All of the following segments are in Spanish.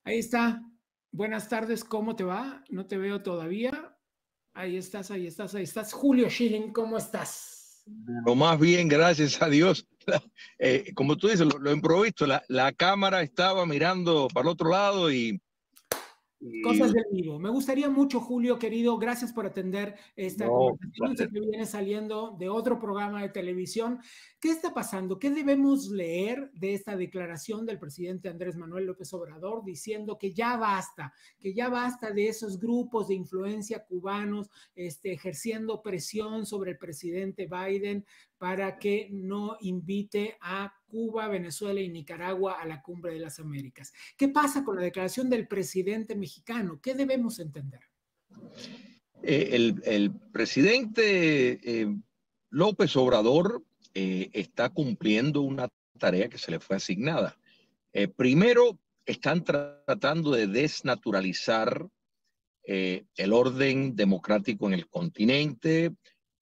Ahí está. Buenas tardes, ¿cómo te va? No te veo todavía. Ahí estás, ahí estás, ahí estás. Julio Schilling, ¿cómo estás? Lo más bien, gracias a Dios. Como tú dices, lo improvisto. La cámara estaba mirando para el otro lado y Cosas del vivo. Me gustaría mucho, Julio, querido, gracias por atender esta no, conversación. Sé que viene saliendo de otro programa de televisión. ¿Qué está pasando? ¿Qué debemos leer de esta declaración del presidente Andrés Manuel López Obrador diciendo que ya basta de esos grupos de influencia cubanos ejerciendo presión sobre el presidente Biden para que no invite a Cuba, Venezuela y Nicaragua a la Cumbre de las Américas? ¿Qué pasa con la declaración del presidente mexicano? ¿Qué debemos entender? El presidente López Obrador está cumpliendo una tarea que se le fue asignada. Primero, están tratando de desnaturalizar el orden democrático en el continente.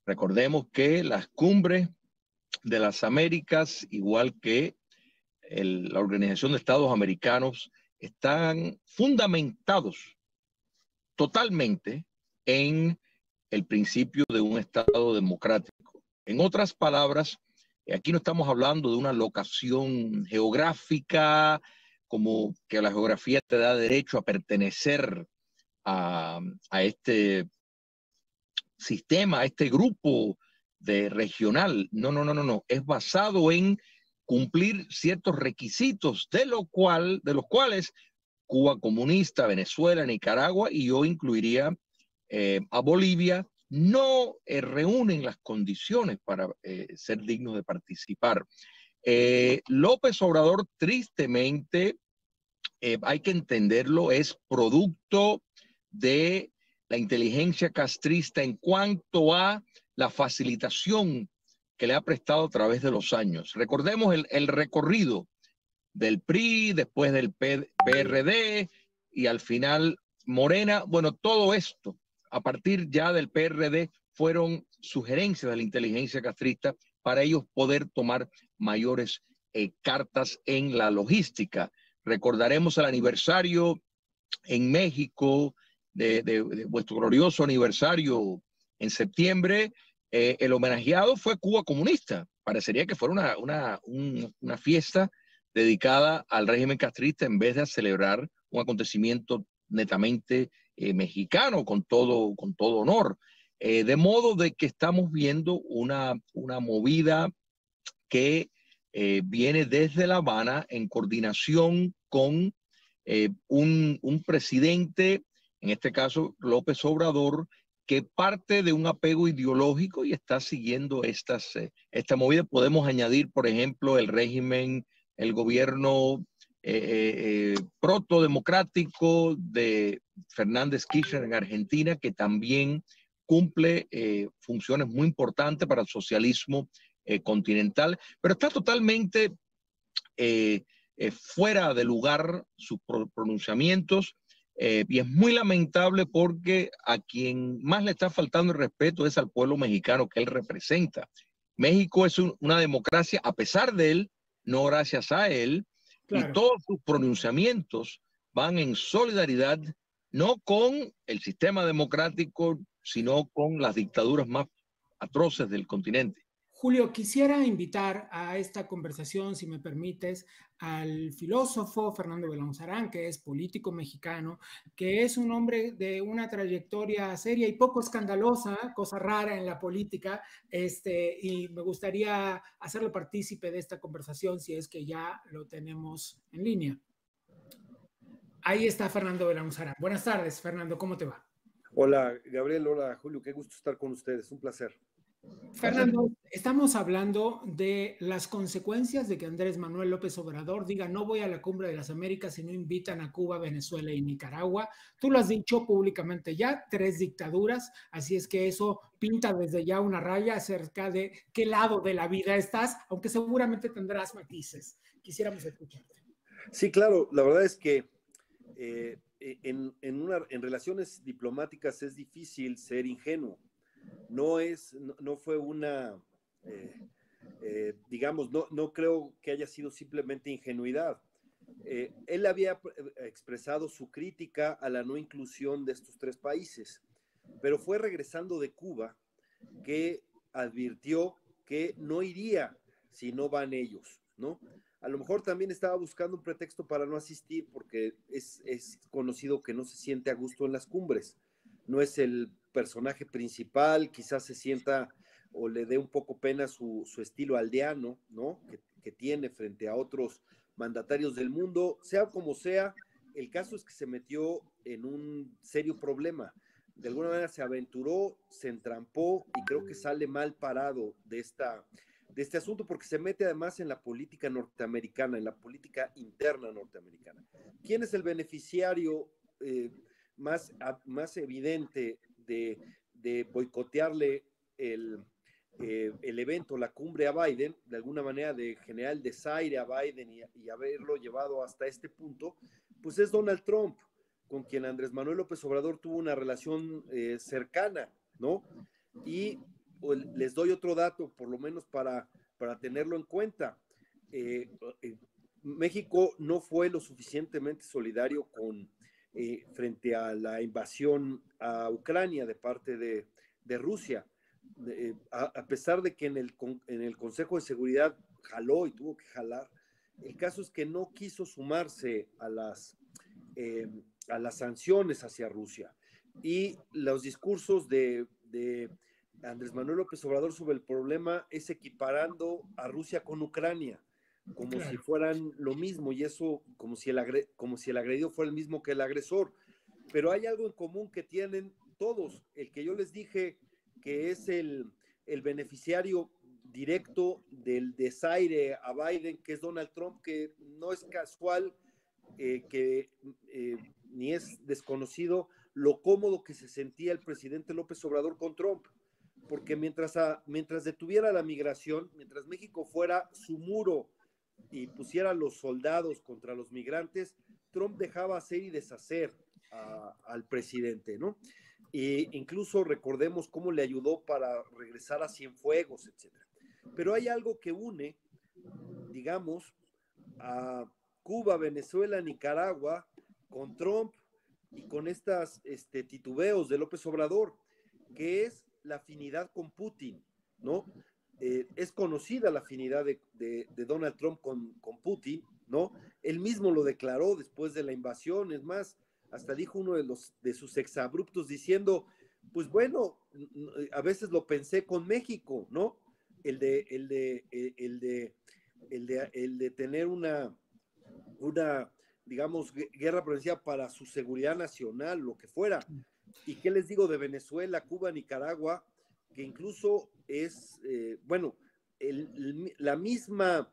Recordemos que las cumbres de las Américas, igual que la Organización de Estados Americanos, están fundamentados totalmente en el principio de un Estado democrático. En otras palabras, aquí no estamos hablando de una locación geográfica, como que la geografía te da derecho a pertenecer a este sistema, a este grupo de regional. No, no, no, no, no. Es basado en cumplir ciertos requisitos, de los cuales Cuba comunista, Venezuela, Nicaragua, y yo incluiría a Bolivia, no reúnen las condiciones para ser dignos de participar. López Obrador, tristemente, hay que entenderlo, es producto de la inteligencia castrista en cuanto a la facilitación que le ha prestado a través de los años. Recordemos el recorrido del PRI, después del PRD y al final Morena. Bueno, todo esto a partir ya del PRD fueron sugerencias de la inteligencia castrista para ellos poder tomar mayores cartas en la logística. Recordaremos el aniversario en México de vuestro glorioso aniversario en septiembre. El homenajeado fue Cuba comunista. Parecería que fuera una fiesta dedicada al régimen castrista en vez de celebrar un acontecimiento netamente mexicano con todo honor. De modo de que estamos viendo una movida que viene desde La Habana en coordinación con un presidente, en este caso López Obrador, que parte de un apego ideológico y está siguiendo esta movida. Podemos añadir, por ejemplo, el gobierno protodemocrático de Fernández Kirchner en Argentina, que también cumple funciones muy importantes para el socialismo continental, pero está totalmente fuera de lugar sus pronunciamientos, y es muy lamentable porque a quien más le está faltando el respeto es al pueblo mexicano que él representa. México es una democracia a pesar de él, no gracias a él, claro. Y todos sus pronunciamientos van en solidaridad no con el sistema democrático, sino con las dictaduras más atroces del continente. Julio, quisiera invitar a esta conversación, si me permites, al filósofo Fernando Belanzarán, que es político mexicano, que es un hombre de una trayectoria seria y poco escandalosa, cosa rara en la política, y me gustaría hacerlo partícipe de esta conversación si es que ya lo tenemos en línea. Ahí está Fernando Belanzarán. Buenas tardes, Fernando, ¿cómo te va? Hola, Gabriel, hola, Julio, qué gusto estar con ustedes, un placer. Fernando, estamos hablando de las consecuencias de que Andrés Manuel López Obrador diga no voy a la Cumbre de las Américas si no invitan a Cuba, Venezuela y Nicaragua. Tú lo has dicho públicamente ya, 3 dictaduras, así es que eso pinta desde ya una raya acerca de qué lado de la vida estás, aunque seguramente tendrás matices. Quisiéramos escucharte. Sí, claro, la verdad es que en relaciones diplomáticas es difícil ser ingenuo. No fue una, digamos, no creo que haya sido simplemente ingenuidad. Él había expresado su crítica a la no inclusión de estos 3 países, pero fue regresando de Cuba que advirtió que no iría si no van ellos, ¿no? A lo mejor también estaba buscando un pretexto para no asistir porque es conocido que no se siente a gusto en las cumbres. No es el personaje principal, quizás se sienta o le dé un poco pena su estilo aldeano, ¿no? Que tiene frente a otros mandatarios del mundo. Sea como sea, el caso es que se metió en un serio problema. De alguna manera se aventuró, se entrampó y creo que sale mal parado de este asunto porque se mete además en la política norteamericana, en la política interna norteamericana. ¿Quién es el beneficiario más evidente de boicotearle el evento, la cumbre a Biden, de alguna manera de generar el desaire a Biden y haberlo llevado hasta este punto? Pues es Donald Trump, con quien Andrés Manuel López Obrador tuvo una relación cercana, ¿no? Y les doy otro dato, por lo menos para tenerlo en cuenta. México no fue lo suficientemente solidario frente a la invasión a Ucrania de parte de Rusia. A pesar de que en el Consejo de Seguridad jaló y tuvo que jalar, el caso es que no quiso sumarse a las sanciones hacia Rusia. Y los discursos de Andrés Manuel López Obrador sobre el problema es equiparando a Rusia con Ucrania, como si fueran lo mismo, y eso como si el agredido fuera el mismo que el agresor. Pero hay algo en común que tienen todos. El que yo les dije que es el beneficiario directo del desaire a Biden, que es Donald Trump, que no es casual, ni es desconocido lo cómodo que se sentía el presidente López Obrador con Trump, porque mientras detuviera la migración, mientras México fuera su muro y pusiera los soldados contra los migrantes, Trump dejaba hacer y deshacer al presidente, ¿no? E incluso recordemos cómo le ayudó para regresar a Cienfuegos, etcétera. Pero hay algo que une, digamos, a Cuba, Venezuela, Nicaragua, con Trump y con estas titubeos de López Obrador, que es la afinidad con Putin, ¿no? Es conocida la afinidad de Donald Trump con Putin, ¿no? Él mismo lo declaró después de la invasión, es más, hasta dijo uno de sus exabruptos diciendo, pues bueno, a veces lo pensé con México, ¿no? El de tener una digamos, guerra provincial para su seguridad nacional, lo que fuera. ¿Y qué les digo de Venezuela, Cuba, Nicaragua? Que incluso es, bueno, la misma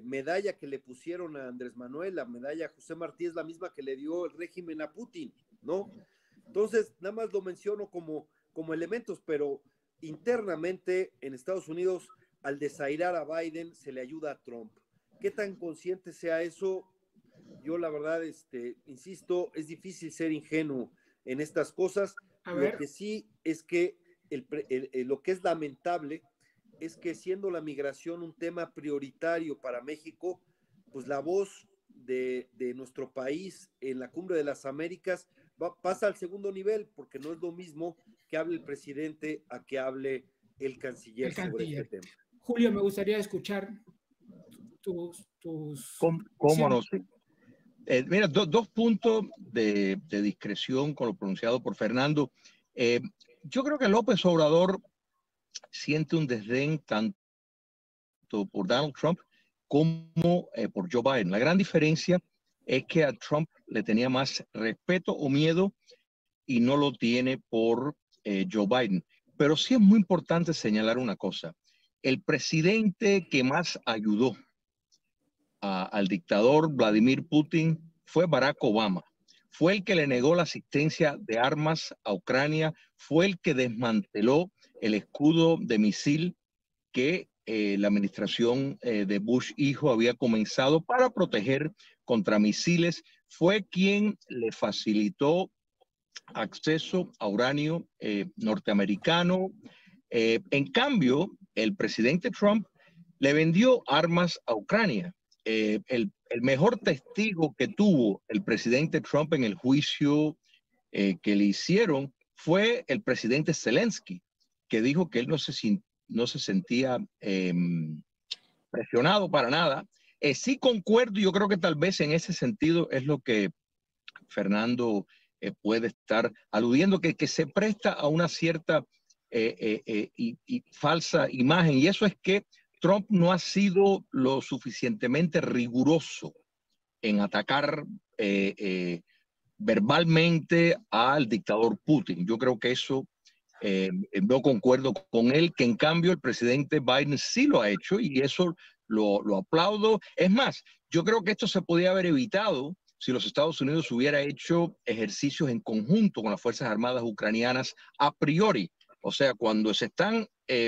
medalla que le pusieron a Andrés Manuel, la medalla a José Martí, es la misma que le dio el régimen a Putin, ¿no? Entonces, nada más lo menciono como elementos, pero internamente en Estados Unidos, al desairar a Biden, se le ayuda a Trump. ¿Qué tan consciente sea eso? Yo la verdad, insisto, es difícil ser ingenuo en estas cosas. Lo que sí es que lo que es lamentable es que siendo la migración un tema prioritario para México, pues la voz de nuestro país en la Cumbre de las Américas pasa al segundo nivel, porque no es lo mismo que hable el presidente a que hable el canciller sobre este tema. Julio, me gustaría escuchar tus... ¿Cómo no? Sí. Mira, dos puntos de discreción con lo pronunciado por Fernando. Yo creo que López Obrador siente un desdén tanto por Donald Trump como por Joe Biden. La gran diferencia es que a Trump le tenía más respeto o miedo y no lo tiene por Joe Biden. Pero sí es muy importante señalar una cosa. El presidente que más ayudó al dictador Vladimir Putin fue Barack Obama. Fue el que le negó la asistencia de armas a Ucrania, fue el que desmanteló el escudo de misil que la administración de Bush hijo había comenzado para proteger contra misiles, fue quien le facilitó acceso a uranio norteamericano. En cambio, el presidente Trump le vendió armas a Ucrania. el mejor testigo que tuvo el presidente Trump en el juicio que le hicieron fue el presidente Zelensky, que dijo que él no se sentía presionado para nada. Sí concuerdo, yo creo que tal vez en ese sentido es lo que Fernando puede estar aludiendo, que se presta a una cierta y falsa imagen, y eso es que Trump no ha sido lo suficientemente riguroso en atacar verbalmente al dictador Putin. Yo creo que eso no concuerdo con él, que en cambio el presidente Biden sí lo ha hecho y eso lo aplaudo. Es más, yo creo que esto se podía haber evitado si los Estados Unidos hubiera hecho ejercicios en conjunto con las Fuerzas Armadas ucranianas a priori. O sea, cuando se están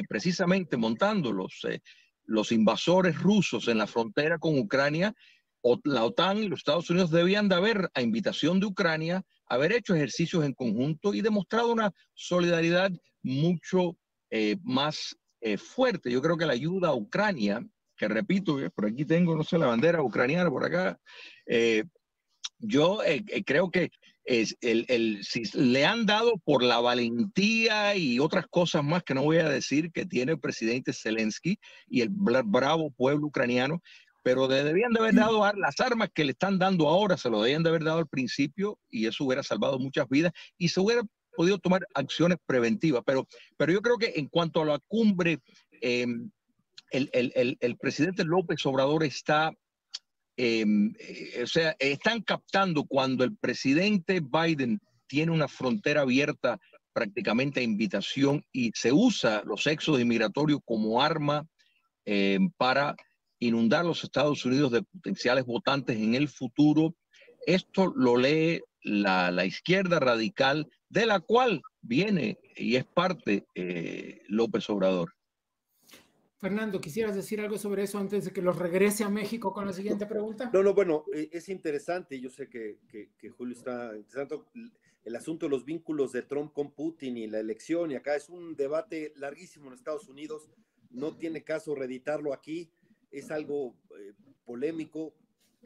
precisamente montando los invasores rusos en la frontera con Ucrania, la OTAN y los Estados Unidos debían de haber, a invitación de Ucrania, haber hecho ejercicios en conjunto y demostrado una solidaridad mucho más fuerte. Yo creo que la ayuda a Ucrania, que repito, por aquí tengo, no sé, la bandera ucraniana por acá, yo creo que si le han dado por la valentía y otras cosas más que no voy a decir que tiene el presidente Zelensky y el bravo pueblo ucraniano, pero debían de haber dado las armas que le están dando ahora, se lo debían de haber dado al principio y eso hubiera salvado muchas vidas y se hubiera podido tomar acciones preventivas. Pero yo creo que en cuanto a la cumbre, el presidente López Obrador está, o sea, están captando cuando el presidente Biden tiene una frontera abierta prácticamente a invitación y se usa los éxodos migratorios como arma para inundar los Estados Unidos de potenciales votantes en el futuro. Esto lo lee la izquierda radical, de la cual viene y es parte López Obrador. Fernando, ¿quisieras decir algo sobre eso antes de que los regrese a México con la siguiente pregunta? No, bueno, es interesante. Yo sé que Julio está interesante. El asunto de los vínculos de Trump con Putin y la elección, y acá es un debate larguísimo en Estados Unidos. No tiene caso reeditarlo aquí. Es algo polémico.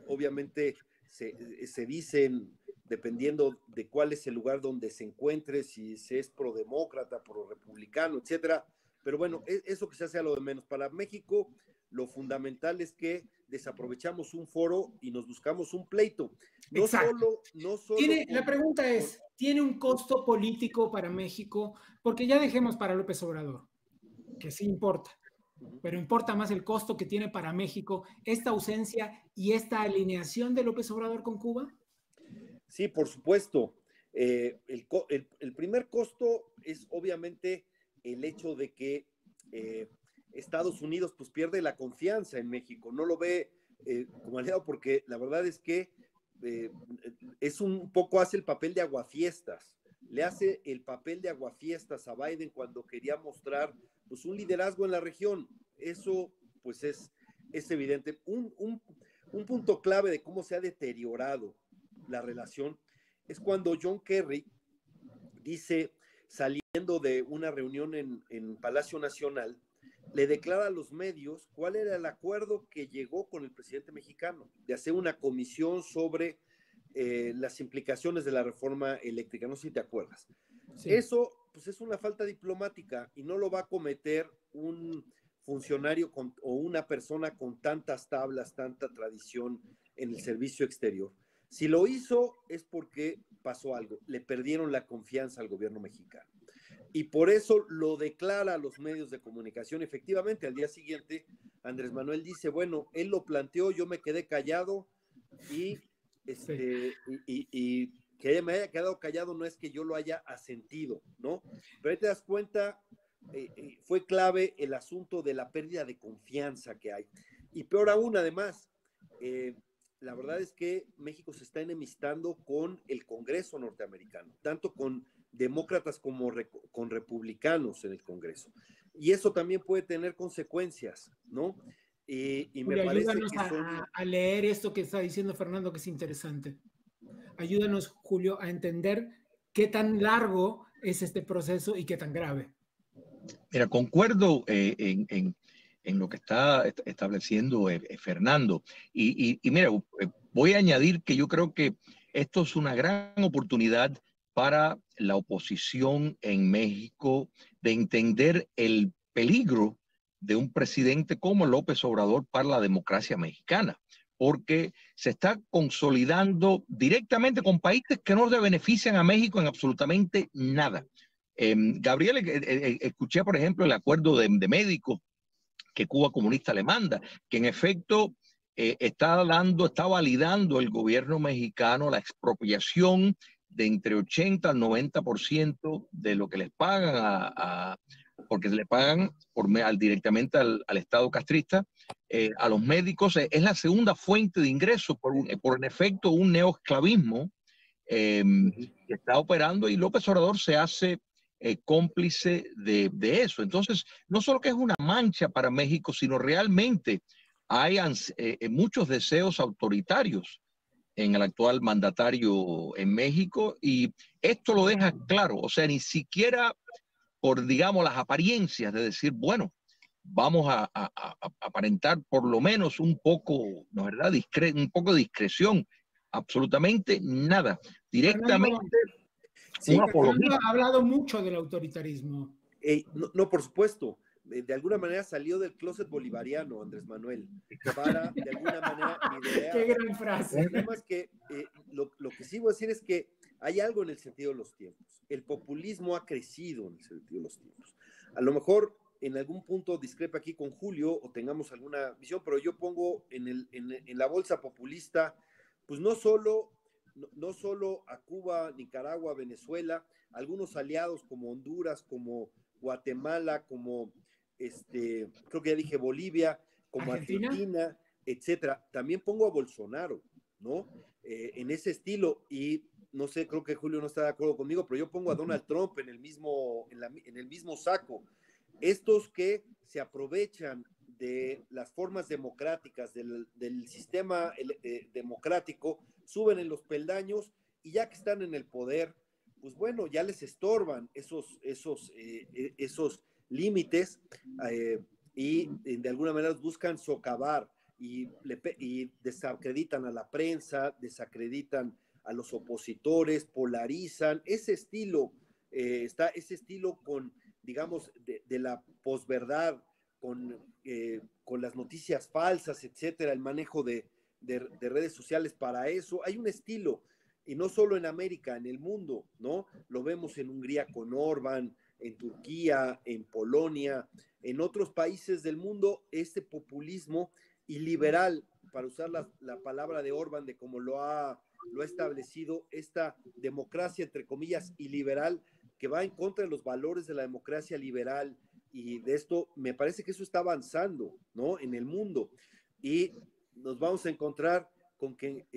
Obviamente se dicen, dependiendo de cuál es el lugar donde se encuentre, si se es prodemócrata, pro-republicano, etcétera. Pero bueno, eso que se hace a lo de menos. Para México, lo fundamental es que desaprovechamos un foro y nos buscamos un pleito. No solo la pregunta es, ¿tiene un costo político para México? Porque ya dejemos para López Obrador, que sí importa, pero importa más el costo que tiene para México esta ausencia y esta alineación de López Obrador con Cuba. Sí, por supuesto. El primer costo es obviamente el hecho de que Estados Unidos pues pierde la confianza en México, no lo ve como aliado, porque la verdad es que es un poco, hace el papel de aguafiestas, le hace el papel de aguafiestas a Biden cuando quería mostrar pues un liderazgo en la región. Eso pues es evidente. Un punto clave de cómo se ha deteriorado la relación es cuando John Kerry dice, saliendo de una reunión en Palacio Nacional, le declara a los medios cuál era el acuerdo que llegó con el presidente mexicano, de hacer una comisión sobre las implicaciones de la reforma eléctrica. No sé si te acuerdas. Sí. Eso pues es una falta diplomática y no lo va a cometer un funcionario o una persona con tantas tablas, tanta tradición en el servicio exterior. Si lo hizo es porque pasó algo, le perdieron la confianza al gobierno mexicano. Y por eso lo declara a los medios de comunicación. Efectivamente, al día siguiente, Andrés Manuel dice, bueno, él lo planteó, yo me quedé callado y que me haya quedado callado no es que yo lo haya asentido, ¿no? Pero ahí te das cuenta, fue clave el asunto de la pérdida de confianza que hay. Y peor aún, además, la verdad es que México se está enemistando con el Congreso norteamericano, tanto con demócratas como con republicanos en el Congreso. Y eso también puede tener consecuencias, ¿no? Y me parece ayúdanos a leer esto que está diciendo Fernando, que es interesante. Ayúdanos, Julio, a entender qué tan largo es este proceso y qué tan grave. Mira, concuerdo en en lo que está estableciendo Fernando. Y mira, voy a añadir que yo creo que esto es una gran oportunidad para la oposición en México de entender el peligro de un presidente como López Obrador para la democracia mexicana, porque se está consolidando directamente con países que no le benefician a México en absolutamente nada. Gabriel, escuché, por ejemplo, el acuerdo de médicos que Cuba comunista le manda, que en efecto está validando el gobierno mexicano la expropiación de entre 80 al 90% de lo que les pagan porque le pagan directamente al Estado castrista, a los médicos. Es la segunda fuente de ingresos por en efecto un neoesclavismo que está operando, y López Obrador se hace cómplice de eso. Entonces, no solo que es una mancha para México, sino realmente hay muchos deseos autoritarios en el actual mandatario en México, y esto lo deja claro. O sea, ni siquiera por, digamos, las apariencias de decir, bueno, vamos a aparentar por lo menos un poco, ¿no es verdad?, un poco de discreción. Absolutamente nada. Directamente sí, Fernando ha hablado mucho del autoritarismo. No, por supuesto. De alguna manera salió del closet bolivariano, Andrés Manuel, para de alguna manera idear. Qué gran frase. El problema es que lo que sí voy a decir es que hay algo en el sentido de los tiempos. El populismo ha crecido en el sentido de los tiempos. A lo mejor en algún punto discrepa aquí con Julio o tengamos alguna visión, pero yo pongo en la bolsa populista, pues no solo a Cuba, Nicaragua, Venezuela, algunos aliados como Honduras, como Guatemala, como creo que ya dije Bolivia, como Argentina, etcétera. También pongo a Bolsonaro, ¿no? En ese estilo, y no sé, creo que Julio no está de acuerdo conmigo, pero yo pongo a Donald Trump en el mismo saco. Estos que se aprovechan de las formas democráticas, del sistema democrático, suben en los peldaños, y ya que están en el poder, pues bueno, ya les estorban esos límites, y de alguna manera buscan socavar y desacreditan a la prensa, desacreditan a los opositores, polarizan. Ese estilo está ese estilo con, digamos, de la posverdad, con las noticias falsas, etcétera, el manejo de redes sociales para eso. Hay un estilo, y no solo en América, en el mundo, ¿no? Lo vemos en Hungría con Orbán, en Turquía, en Polonia, en otros países del mundo. Este populismo y liberal, para usar la palabra de Orbán, de cómo lo ha establecido, esta democracia, entre comillas, y liberal, que va en contra de los valores de la democracia liberal, y de esto, me parece que eso está avanzando, ¿no?, en el mundo, y nos vamos a encontrar con que,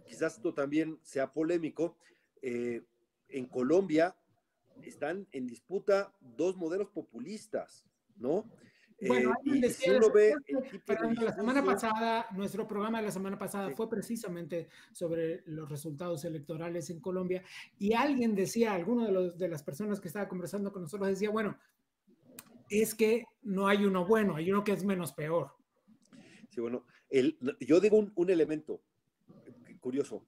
quizás esto también sea polémico, en Colombia están en disputa dos modelos populistas, ¿no? Bueno, y si uno ve el tipo pero de discurso, la semana pasada, nuestro programa de la semana pasada fue precisamente sobre los resultados electorales en Colombia, y alguien decía, alguno de las personas que estaba conversando con nosotros decía, bueno, es que no hay uno bueno, hay uno que es menos peor. Sí, bueno, yo digo un elemento curioso.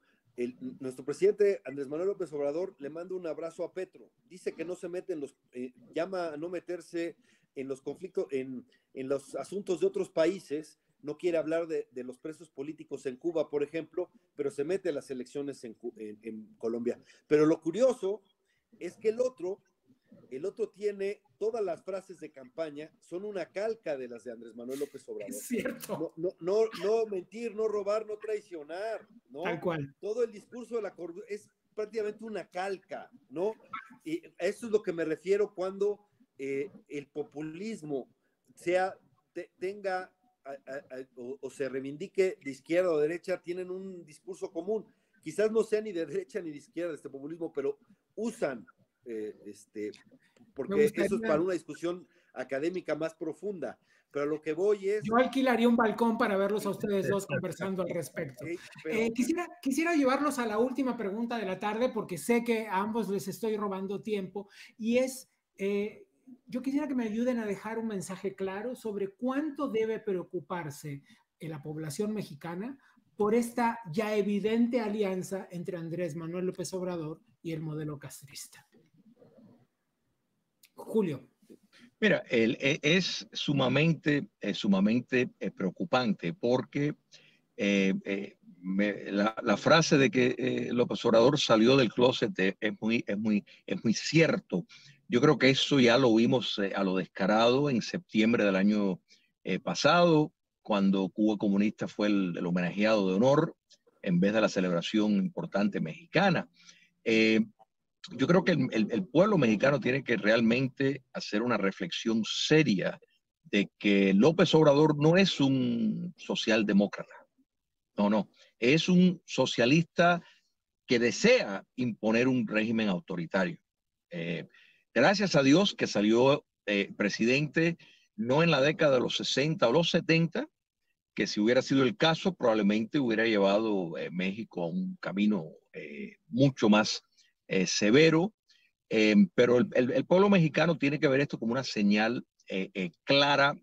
Nuestro presidente Andrés Manuel López Obrador le manda un abrazo a Petro. Dice que no se mete en llama a no meterse en los conflictos, en los asuntos de otros países. No quiere hablar de los presos políticos en Cuba, por ejemplo, pero se mete en las elecciones en Colombia. Pero lo curioso es que el otro tiene todas las frases de campaña, son una calca de las de Andrés Manuel López Obrador. Es cierto. No mentir, no robar, no traicionar, ¿no? Tal cual. Todo el discurso de la corrupción es prácticamente una calca, ¿no? Y eso es lo que me refiero cuando el populismo tenga o se reivindique de izquierda o derecha, tienen un discurso común. Quizás no sea ni de derecha ni de izquierda este populismo, pero usan porque eso es para una discusión académica más profunda, pero lo que voy es... Yo alquilaría un balcón para verlos a ustedes dos conversando al respecto. Okay, pero... quisiera llevarlos a la última pregunta de la tarde, porque sé que a ambos les estoy robando tiempo, y es yo quisiera que me ayuden a dejar un mensaje claro sobre cuánto debe preocuparse en la población mexicana por esta ya evidente alianza entre Andrés Manuel López Obrador y el modelo castrista. Julio. Mira, es sumamente preocupante porque la frase de que López Obrador salió del closet es muy cierto. Yo creo que eso ya lo vimos a lo descarado en septiembre del año pasado, cuando Cuba Comunista fue el homenajeado de honor en vez de la celebración importante mexicana. Yo creo que el pueblo mexicano tiene que realmente hacer una reflexión seria de que López Obrador no es un socialdemócrata. No. Es un socialista que desea imponer un régimen autoritario. Gracias a Dios que salió presidente no en la década de los 60 o los 70, que si hubiera sido el caso, probablemente hubiera llevado México a un camino mucho más severo. Pero el pueblo mexicano tiene que ver esto como una señal clara.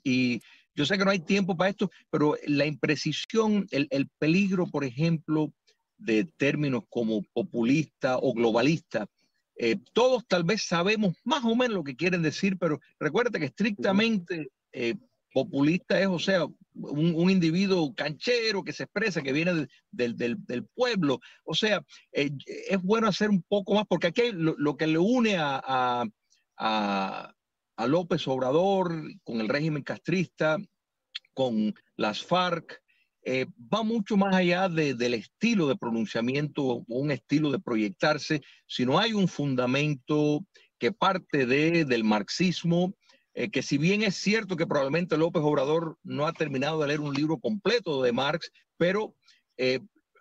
Y yo sé que no hay tiempo para esto, pero la imprecisión, el peligro, por ejemplo, de términos como populista o globalista, todos tal vez sabemos más o menos lo que quieren decir, pero recuerda que estrictamente populista es, o sea, un individuo canchero que se expresa, que viene del pueblo. O sea, es bueno hacer un poco más, porque aquí hay lo que le une a López Obrador con el régimen castrista, con las FARC, va mucho más allá del estilo de pronunciamiento o un estilo de proyectarse, sino hay un fundamento que parte del marxismo, que si bien es cierto que probablemente López Obrador no ha terminado de leer un libro completo de Marx, pero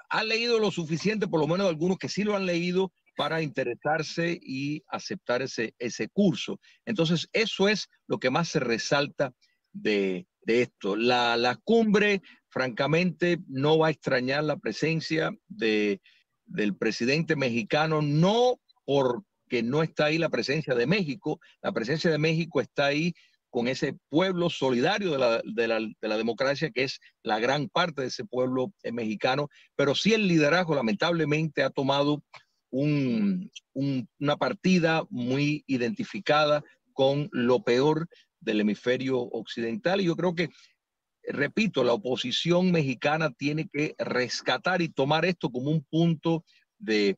ha leído lo suficiente, por lo menos algunos que sí lo han leído, para interesarse y aceptar ese curso. Entonces, eso es lo que más se resalta de esto. La cumbre, francamente, no va a extrañar la presencia del presidente mexicano, no porque no está ahí la presencia de México está ahí con ese pueblo solidario de la democracia, que es la gran parte de ese pueblo mexicano, pero sí el liderazgo lamentablemente ha tomado una partida muy identificada con lo peor del hemisferio occidental. Y yo creo que, repito, la oposición mexicana tiene que rescatar y tomar esto como un punto de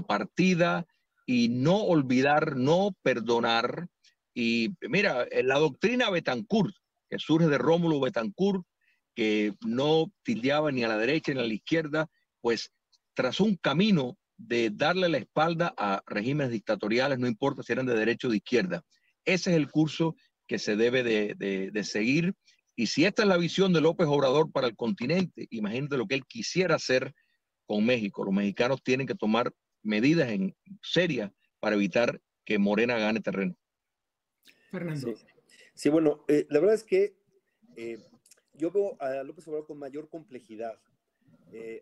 partida y no olvidar, no perdonar. Y mira, la doctrina Betancourt, que surge de Rómulo Betancourt, que no tildeaba ni a la derecha ni a la izquierda, pues trazó un camino de darle la espalda a regímenes dictatoriales, no importa si eran de derecha o de izquierda. Ese es el curso que se debe de seguir. Y si esta es la visión de López Obrador para el continente, imagínate lo que él quisiera hacer con México. Los mexicanos tienen que tomar medidas serias para evitar que Morena gane terreno. Fernando. Sí, bueno, la verdad es que yo veo a López Obrador con mayor complejidad,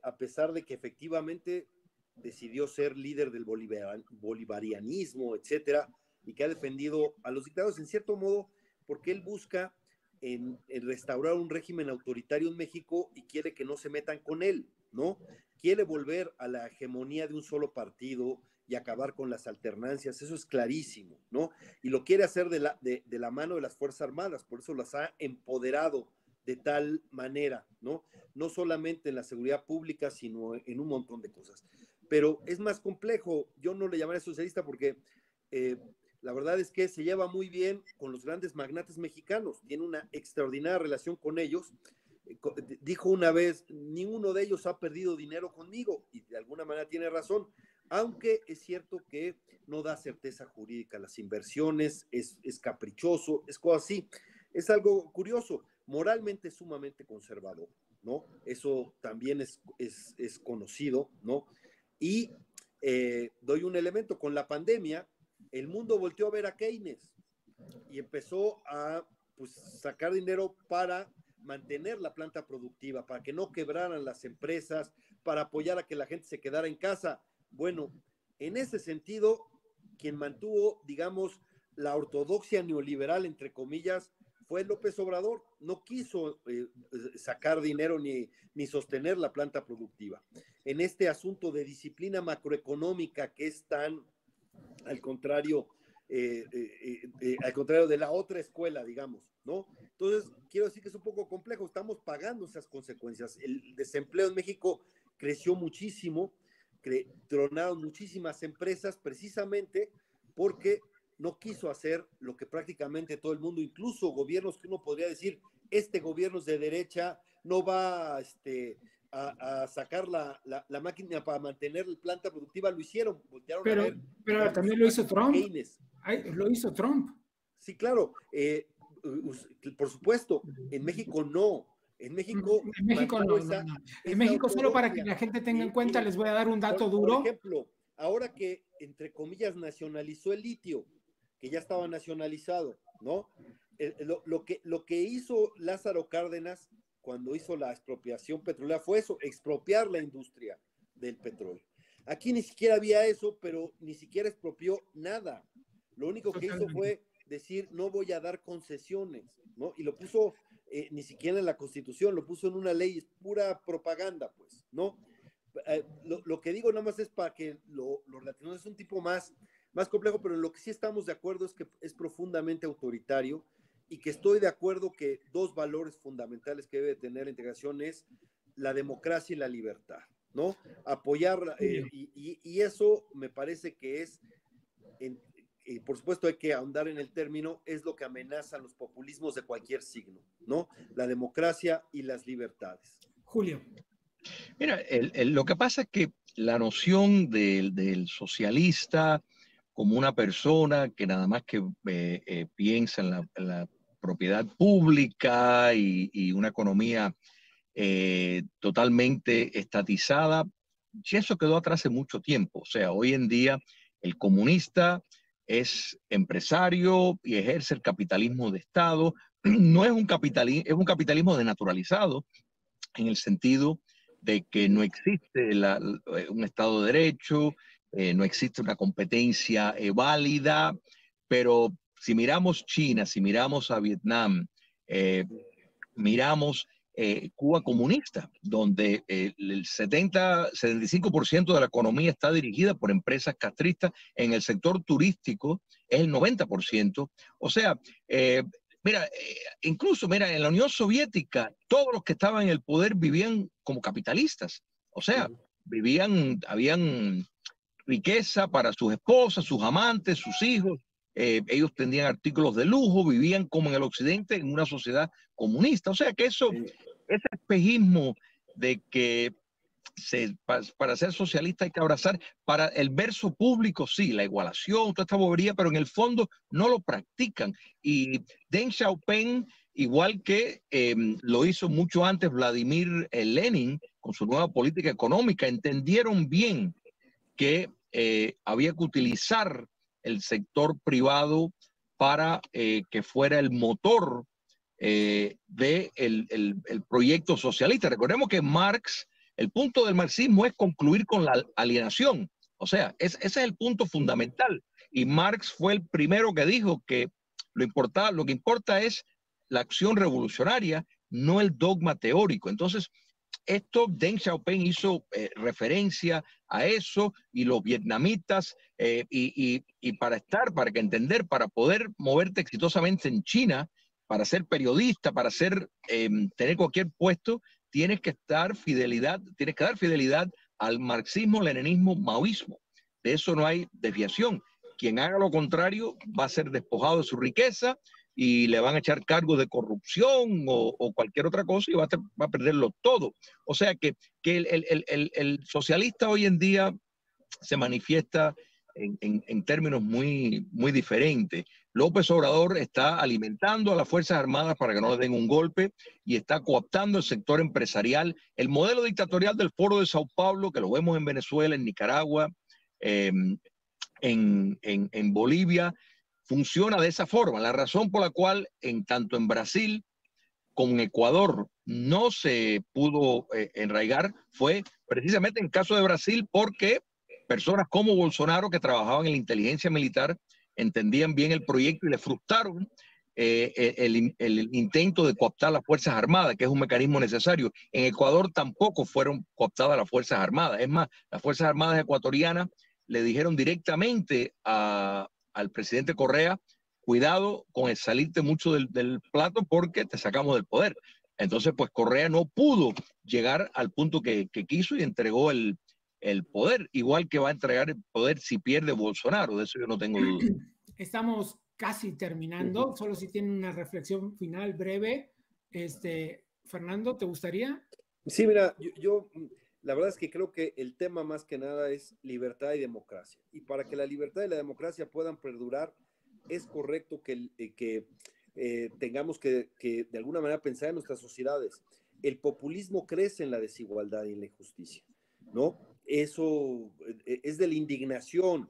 a pesar de que efectivamente decidió ser líder del bolivarianismo, etcétera, y que ha defendido a los dictadores en cierto modo, porque él busca en restaurar un régimen autoritario en México y quiere que no se metan con él, ¿no? Quiere volver a la hegemonía de un solo partido y acabar con las alternancias, eso es clarísimo, ¿no? Y lo quiere hacer de la mano de las Fuerzas Armadas, por eso las ha empoderado de tal manera, ¿no? No solamente en la seguridad pública, sino en un montón de cosas. Pero es más complejo, yo no le llamaría socialista porque la verdad es que se lleva muy bien con los grandes magnates mexicanos, tiene una extraordinaria relación con ellos. Dijo una vez, ninguno de ellos ha perdido dinero conmigo, y de alguna manera tiene razón, aunque es cierto que no da certeza jurídica a las inversiones, es caprichoso, es cosa así. Es algo curioso, moralmente sumamente conservador, ¿no? Eso también es conocido, ¿no? Y doy un elemento, con la pandemia, el mundo volteó a ver a Keynes y empezó a pues, sacar dinero para mantener la planta productiva, para que no quebraran las empresas, para apoyar a que la gente se quedara en casa. Bueno, en ese sentido, quien mantuvo, digamos, la ortodoxia neoliberal, entre comillas, fue López Obrador. No quiso sacar dinero ni sostener la planta productiva. En este asunto de disciplina macroeconómica que es tan al contrario de la otra escuela, digamos, ¿no? Entonces, quiero decir que es un poco complejo, estamos pagando esas consecuencias. El desempleo en México creció muchísimo, tronaron muchísimas empresas precisamente porque no quiso hacer lo que prácticamente todo el mundo, incluso gobiernos que uno podría decir, este gobierno es de derecha, no va a sacar la máquina para mantener la planta productiva, lo hicieron, voltearon a ver. Pero digamos, también lo hizo Trump. Keynes. Lo hizo Trump. Sí, claro. Por supuesto, en México no. En México no. En México, solo para que la gente tenga en cuenta, les voy a dar un dato duro. Por ejemplo, ahora que, entre comillas, nacionalizó el litio, que ya estaba nacionalizado, ¿no? Lo que hizo Lázaro Cárdenas cuando hizo la expropiación petrolera fue eso, expropiar la industria del petróleo. Aquí ni siquiera había eso, pero ni siquiera expropió nada. Lo único que hizo fue decir, no voy a dar concesiones, ¿no? Y lo puso ni siquiera en la Constitución, lo puso en una ley, es pura propaganda, pues, ¿no? Lo que digo nada más es para que lo relacionemos, es un tipo más complejo, pero en lo que sí estamos de acuerdo es que es profundamente autoritario y que estoy de acuerdo que dos valores fundamentales que debe tener la integración es la democracia y la libertad, ¿no? Apoyar, y eso me parece que es, por supuesto hay que ahondar en el término, es lo que amenazan los populismos de cualquier signo, ¿no? La democracia y las libertades. Julio. Mira, lo que pasa es que la noción del socialista como una persona que nada más que piensa en la propiedad pública y una economía totalmente estatizada, y eso quedó atrás hace mucho tiempo. O sea, hoy en día el comunista es empresario y ejerce el capitalismo de Estado. No es un capitalismo, es un capitalismo desnaturalizado en el sentido de que no existe un Estado de Derecho, no existe una competencia válida, pero si miramos China, si miramos a Vietnam, miramos Cuba comunista, donde el 75% de la economía está dirigida por empresas castristas, en el sector turístico es el 90%. O sea, mira, incluso mira, en la Unión Soviética, todos los que estaban en el poder vivían como capitalistas. O sea, habían riqueza para sus esposas, sus amantes, sus hijos. Ellos tenían artículos de lujo, vivían como en el occidente, en una sociedad comunista. O sea que ese espejismo de que para ser socialista hay que abrazar, para el verso público sí, la igualación, toda esta bobería, pero en el fondo no lo practican. Y Deng Xiaoping, igual que lo hizo mucho antes Vladimir Lenin con su nueva política económica, entendieron bien que había que utilizar el sector privado para que fuera el motor del proyecto socialista. Recordemos que Marx, el punto del marxismo es concluir con la alienación. O sea, ese es el punto fundamental. Y Marx fue el primero que dijo que lo que importa es la acción revolucionaria, no el dogma teórico. Entonces, Deng Xiaoping hizo referencia a eso, y los vietnamitas, para poder moverte exitosamente en China, para ser periodista, para tener cualquier puesto, tienes que dar fidelidad al marxismo, leninismo, maoísmo. De eso no hay desviación. Quien haga lo contrario va a ser despojado de su riqueza y le van a echar cargos de corrupción o cualquier otra cosa y va a perderlo todo. O sea que el socialista hoy en día se manifiesta en términos muy, muy diferentes. López Obrador está alimentando a las Fuerzas Armadas para que no le den un golpe y está cooptando el sector empresarial. El modelo dictatorial del Foro de Sao Paulo, que lo vemos en Venezuela, en Nicaragua, en Bolivia, funciona de esa forma. La razón por la cual tanto en Brasil como en Ecuador no se pudo enraigar fue precisamente en el caso de Brasil porque personas como Bolsonaro, que trabajaban en la inteligencia militar, entendían bien el proyecto y le frustraron el intento de cooptar las Fuerzas Armadas, que es un mecanismo necesario. En Ecuador tampoco fueron cooptadas las Fuerzas Armadas. Es más, las Fuerzas Armadas ecuatorianas le dijeron directamente al presidente Correa, cuidado con el salirte mucho del plato porque te sacamos del poder. Entonces, pues Correa no pudo llegar al punto que quiso y entregó el poder, igual que va a entregar el poder si pierde Bolsonaro. De eso yo no tengo duda. Estamos casi terminando, solo si tienen una reflexión final breve. Fernando, ¿te gustaría? Sí, mira, yo la verdad es que creo que el tema más que nada es libertad y democracia. Y para que la libertad y la democracia puedan perdurar, es correcto que tengamos que de alguna manera pensar en nuestras sociedades. El populismo crece en la desigualdad y en la injusticia, ¿no? Eso es de la indignación.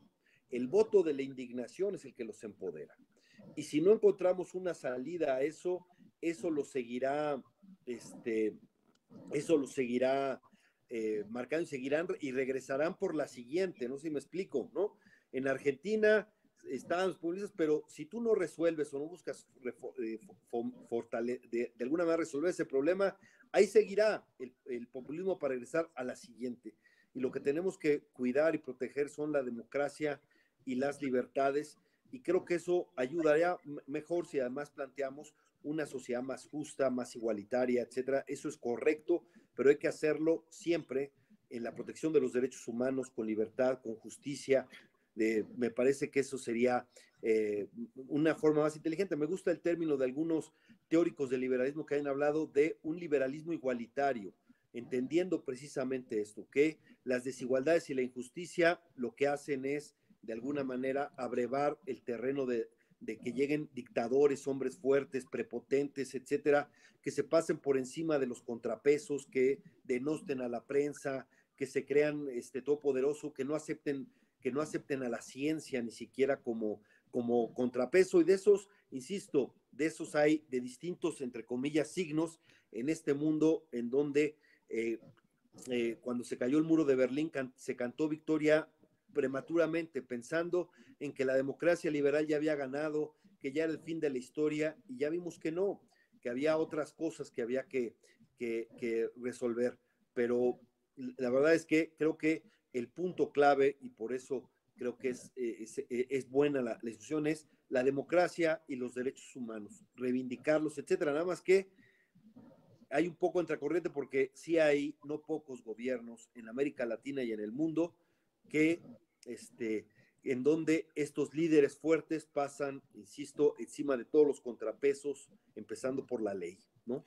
El voto de la indignación es el que los empodera. Y si no encontramos una salida a eso, eso lo seguirá, marcando y seguirán y regresarán por la siguiente, no sé si me explico, ¿no? En Argentina estaban los populistas, pero si tú no resuelves o no buscas de alguna manera resolver ese problema, ahí seguirá el populismo para regresar a la siguiente. Y lo que tenemos que cuidar y proteger son la democracia y las libertades, y creo que eso ayudaría mejor si además planteamos una sociedad más justa, más igualitaria, etcétera. Eso es correcto, pero hay que hacerlo siempre en la protección de los derechos humanos, con libertad, con justicia. Me parece que eso sería una forma más inteligente. Me gusta el término de algunos teóricos del liberalismo que han hablado de un liberalismo igualitario, entendiendo precisamente esto, que las desigualdades y la injusticia lo que hacen es, de alguna manera, abrevar el terreno de que lleguen dictadores, hombres fuertes, prepotentes, etcétera, que se pasen por encima de los contrapesos, que denosten a la prensa, que se crean todopoderoso, que no acepten a la ciencia ni siquiera como contrapeso. Y de esos, insisto, de esos hay de distintos, entre comillas, signos en este mundo en donde cuando se cayó el muro de Berlín se cantó victoria prematuramente, pensando en que la democracia liberal ya había ganado, que ya era el fin de la historia, y ya vimos que no, que había otras cosas que había que resolver. Pero la verdad es que creo que el punto clave, y por eso creo que es buena la discusión, es la democracia y los derechos humanos, reivindicarlos, etcétera. Nada más que hay un poco contracorriente, porque sí hay no pocos gobiernos en América Latina y en el mundo que en donde estos líderes fuertes pasan, insisto, encima de todos los contrapesos, empezando por la ley, ¿no?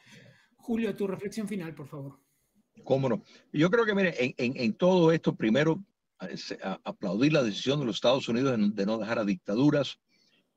Julio, tu reflexión final, por favor. ¿Cómo no? Yo creo que, mire, en todo esto, primero, aplaudir la decisión de los Estados Unidos de no dejar a dictaduras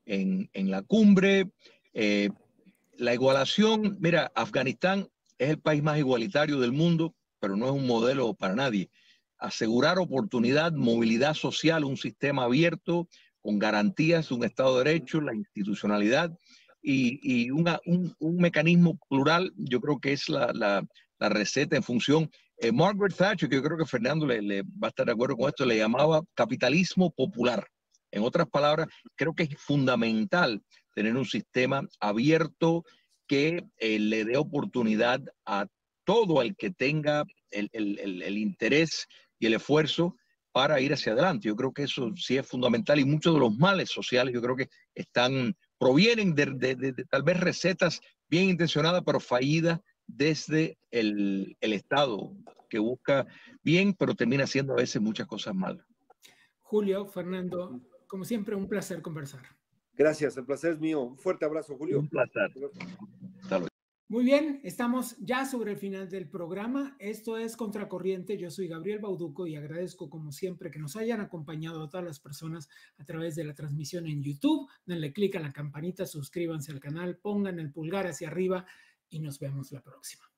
en la cumbre. La igualación, mira, Afganistán es el país más igualitario del mundo, pero no es un modelo para nadie. Asegurar oportunidad, movilidad social, un sistema abierto, con garantías, un Estado de Derecho, la institucionalidad y un mecanismo plural, yo creo que es la receta en función. Margaret Thatcher, que yo creo que Fernando le va a estar de acuerdo con esto, le llamaba capitalismo popular. En otras palabras, creo que es fundamental tener un sistema abierto que le dé oportunidad a todo el que tenga el interés y el esfuerzo para ir hacia adelante. Yo creo que eso sí es fundamental, y muchos de los males sociales yo creo que provienen de tal vez recetas bien intencionadas pero fallidas desde el Estado, que busca bien pero termina haciendo a veces muchas cosas malas. Julio, Fernando, como siempre, un placer conversar. Gracias, el placer es mío. Un fuerte abrazo, Julio. Un placer. Hasta luego. Muy bien, estamos ya sobre el final del programa. Esto es Contracorriente. Yo soy Gabriel Bauduco y agradezco, como siempre, que nos hayan acompañado a todas las personas a través de la transmisión en YouTube. Denle clic a la campanita, suscríbanse al canal, pongan el pulgar hacia arriba y nos vemos la próxima.